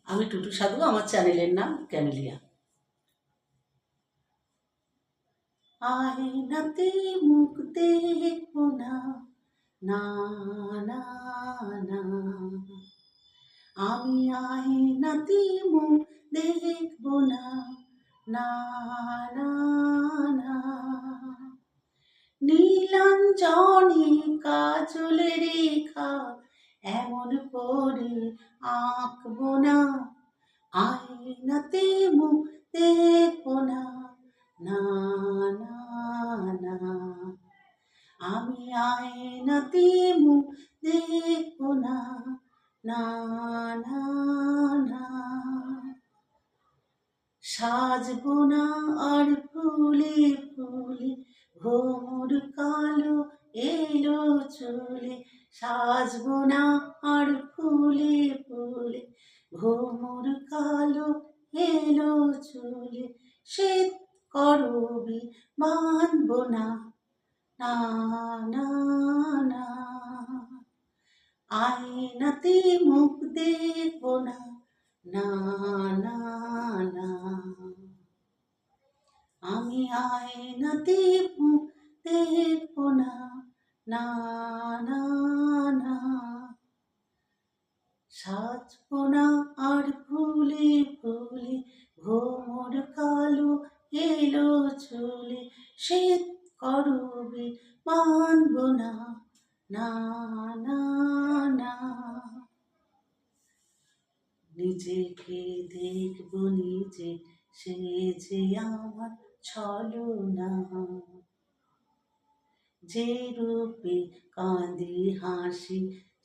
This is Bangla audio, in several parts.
আমি টুটু সাধু, আমার চ্যানেলের নাম ক্যামেলিয়া। আয়নাতে মুখ দেখবো না, না না না, আমি আয়নাতে মুখ দেখবো না, না না না, নীলাঞ্জনে কাজলে রেখা এমন করে আঁকবো না, আয়নাতে মুখ দেখবো না, না না না, আমি আয়নাতে মুখ দেখবো না, না না না, সাজবো না আর ফুলে ফুলে ভোর কালো এলো চলে, সাজবো না আর ফুলে ফুলে ভোর কালো এলো চলে, শ্বেত করবি মানবো না, না না না, আয়নাতে মুখ দেখবো না, না না না, আমি আয়নাতে মুখ দেখবো না, না না না, সাজবো না আর ফুলে ফুলে ভোর কালো এলো চলে, শ্বেত করবি মানবো না, না না না, নিজেকে দেখবো নিজে, সে যে আমার ছলনা, যে রূপে কাঁদি হাসি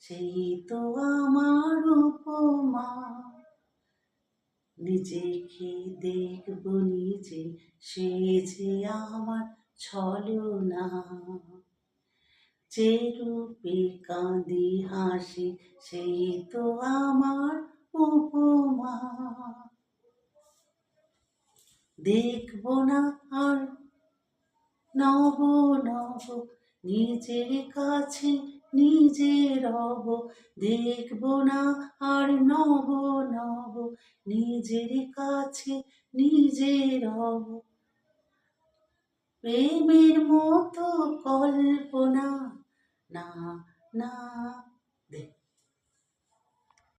সেই তো আমার উপমা, নিজেকে দেখবো নিজে, সে যে আমার ছলনা, যে রূপে কাঁদি হাসি সেই তো আমার উপমা, দেখবো না আর নব নব নিজের কাছে নিজে রব, দেখবো না আর নব নব নিজের কাছে নিজে রব, প্রেমের মতো কল্পনা, না না